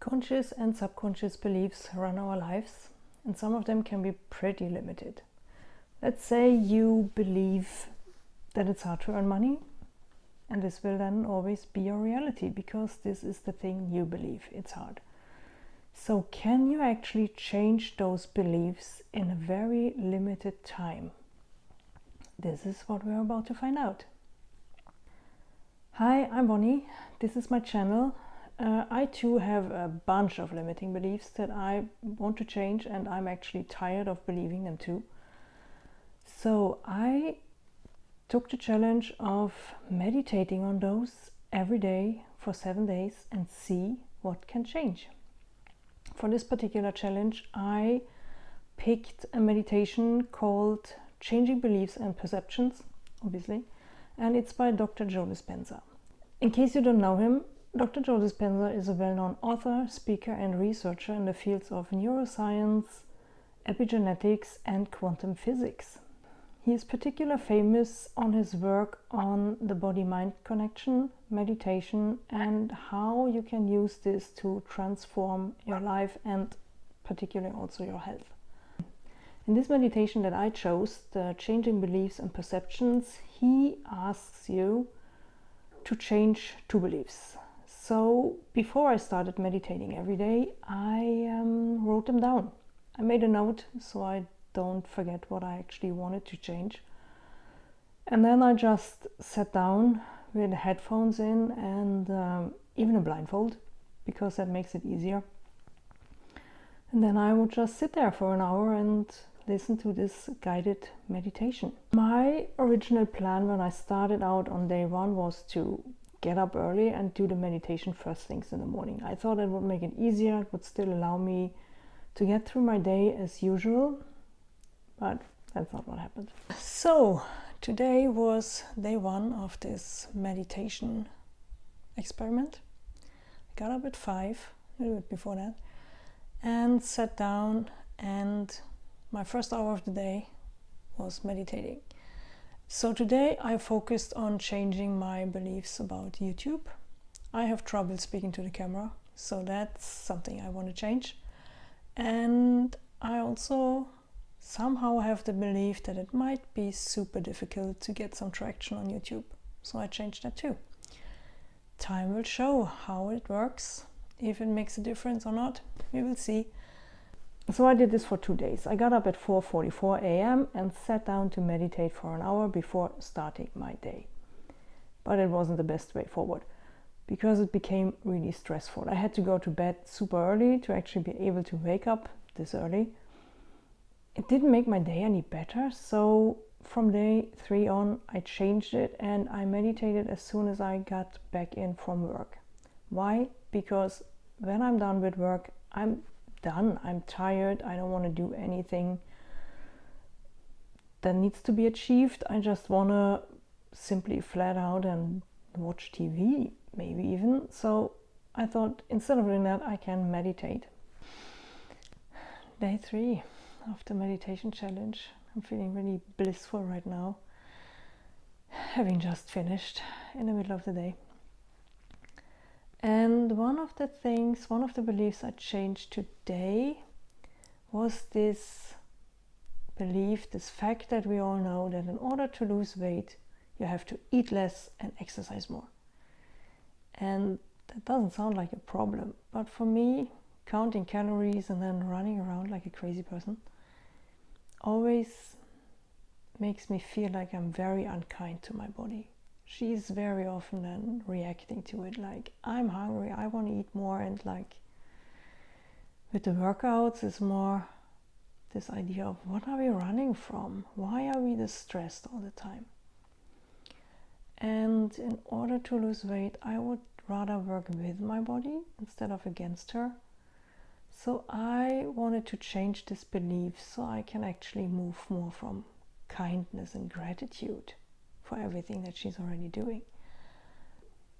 Conscious and subconscious beliefs run our lives, and some of them can be pretty limited. Let's say you believe that it's hard to earn money, and this will then always be your reality because this is the thing you believe, it's hard. So can you actually change those beliefs in a very limited time? This is what we're about to find out. Hi, I'm Bonnie. This is my channel. I too have a bunch of limiting beliefs that I want to change, and I'm actually tired of believing them too. So I took the challenge of meditating on those every day for 7 days and see what can change. For this particular challenge, I picked a meditation called Changing Beliefs and Perceptions, obviously, and it's by Dr. Joe Dispenza. In case you don't know him, Dr. Joe Dispenza is a well-known author, speaker, and researcher in the fields of neuroscience, epigenetics, and quantum physics. He is particularly famous on his work on the body-mind connection, meditation, and how you can use this to transform your life and particularly also your health. In this meditation that I chose, the Changing Beliefs and Perceptions, he asks you to change 2 beliefs. So before I started meditating every day, I wrote them down. I made a note so I don't forget what I actually wanted to change. And then I just sat down with headphones in and even a blindfold, because that makes it easier. And then I would just sit there for an hour and listen to this guided meditation. My original plan when I started out on day 1 was to get up early and do the meditation first things in the morning. I thought it would make it easier, it would still allow me to get through my day as usual, but that's not what happened. So today was day 1 of this meditation experiment. I got up at 5, a little bit before that, and sat down, and my first hour of the day was meditating. So today I focused on changing my beliefs about YouTube. I have trouble speaking to the camera, so that's something I want to change. And I also somehow have the belief that it might be super difficult to get some traction on YouTube. So I changed that too. Time will show how it works, if it makes a difference or not, we will see. So I did this for 2 days. I got up at 4:44 a.m. and sat down to meditate for an hour before starting my day. But it wasn't the best way forward because it became really stressful. I had to go to bed super early to actually be able to wake up this early. It didn't make my day any better, so from day 3 on I changed it and I meditated as soon as I got back in from work. Why? Because when I'm done with work, I'm done. I'm tired. I don't want to do anything that needs to be achieved. I just want to simply flat out and watch TV, maybe even. So I thought instead of doing that, I can meditate. Day 3 of the meditation challenge. I'm feeling really blissful right now, having just finished in the middle of the day. And one of the beliefs I changed today was this belief, this fact that we all know that in order to lose weight, you have to eat less and exercise more. And that doesn't sound like a problem, but for me, counting calories and then running around like a crazy person always makes me feel like I'm very unkind to my body. She's very often then reacting to it like, I'm hungry, I want to eat more. And like with the workouts, it's more this idea of what are we running from? Why are we this stressed all the time? And in order to lose weight, I would rather work with my body instead of against her. So I wanted to change this belief so I can actually move more from kindness and gratitude for everything that she's already doing.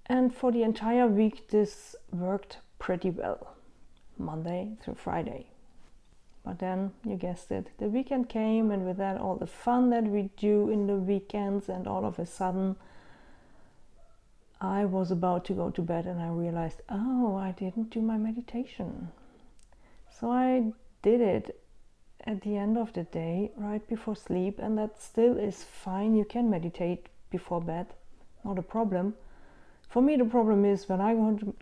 And for the entire week, this worked pretty well, Monday through Friday. But then, you guessed it, the weekend came, and with that all the fun that we do in the weekends, and all of a sudden I was about to go to bed and I realized, oh, I didn't do my meditation. So I did it at the end of the day, right before sleep, and that still is fine. You can meditate before bed, not a problem. For me, the problem is when I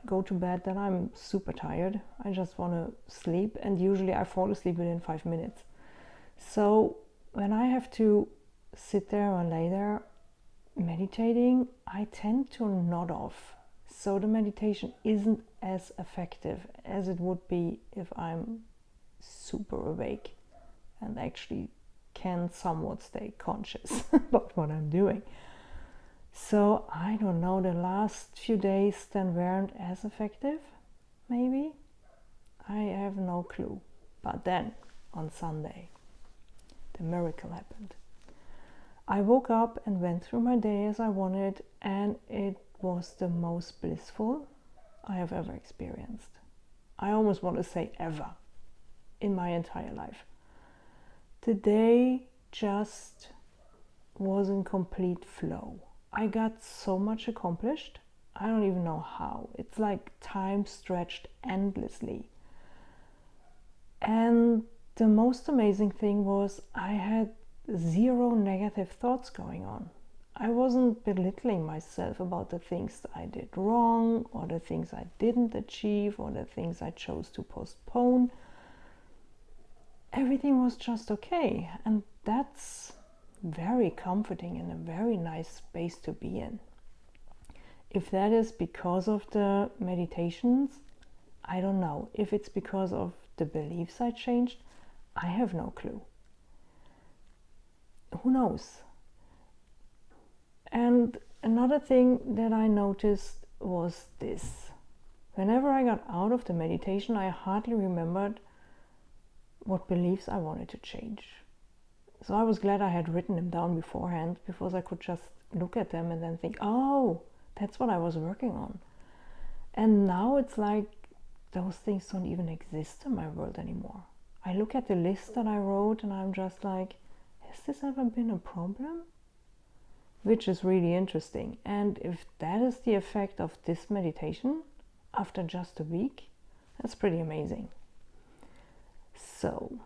go to bed, then I'm super tired. I just want to sleep, and usually I fall asleep within 5 minutes. So when I have to sit there or lay there meditating, I tend to nod off. So the meditation isn't as effective as it would be if I'm super awake and actually can somewhat stay conscious about what I'm doing. So I don't know, the last few days then weren't as effective, maybe? I have no clue. But then, on Sunday, the miracle happened. I woke up and went through my day as I wanted, and it was the most blissful I have ever experienced. I almost want to say ever in my entire life. The day just was in complete flow. I got so much accomplished. I don't even know how. It's like time stretched endlessly. And the most amazing thing was I had 0 negative thoughts going on. I wasn't belittling myself about the things that I did wrong, or the things I didn't achieve, or the things I chose to postpone. Everything was just okay, and that's very comforting and a very nice space to be in. If that is because of the meditations, I don't know. If it's because of the beliefs I changed, I have no clue. Who knows? And another thing that I noticed was this. Whenever I got out of the meditation, I hardly remembered what beliefs I wanted to change. So I was glad I had written them down beforehand, because I could just look at them and then think, oh, that's what I was working on. And now it's like those things don't even exist in my world anymore. I look at the list that I wrote and I'm just like, has this ever been a problem? Which is really interesting. And if that is the effect of this meditation after just a week, that's pretty amazing. So,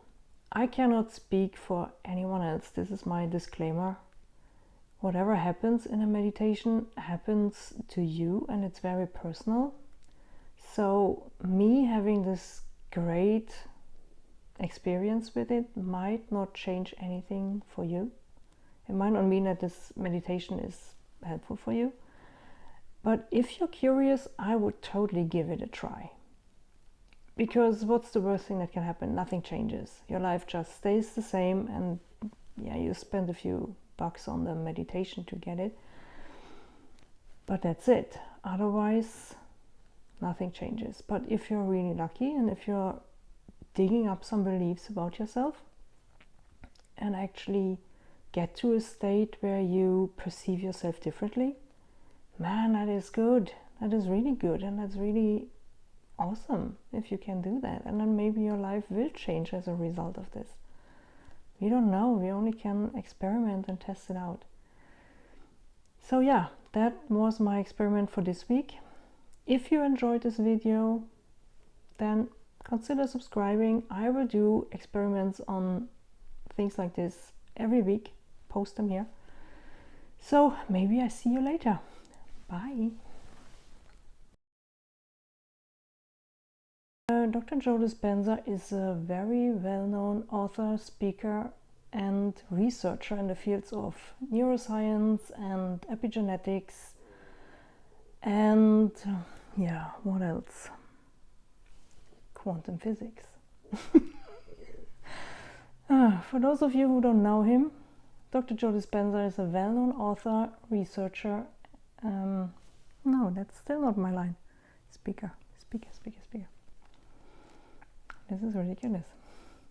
I cannot speak for anyone else. This is my disclaimer. Whatever happens in a meditation happens to you, and it's very personal. So, me having this great experience with it might not change anything for you. It might not mean that this meditation is helpful for you. But if you're curious, I would totally give it a try. Because what's the worst thing that can happen? Nothing changes. Your life just stays the same, and yeah, you spend a few bucks on the meditation to get it. But that's it. Otherwise, nothing changes. But if you're really lucky, and if you're digging up some beliefs about yourself and actually get to a state where you perceive yourself differently, man, that is good. That is really good, and that's really awesome if you can do that. And then maybe your life will change as a result of this. We don't know. We only can experiment and test it out. So yeah, that was my experiment for this week. If you enjoyed this video, then consider subscribing. I will do experiments on things like this every week. Post them here. So maybe I see you later. Bye. Dr. Joe Dispenza is a very well-known author, speaker, and researcher in the fields of neuroscience and epigenetics, and yeah, what else? Quantum physics. For those of you who don't know him, Dr. Joe Dispenza is a well-known author, researcher. No, that's still not my line. Speaker. This is ridiculous.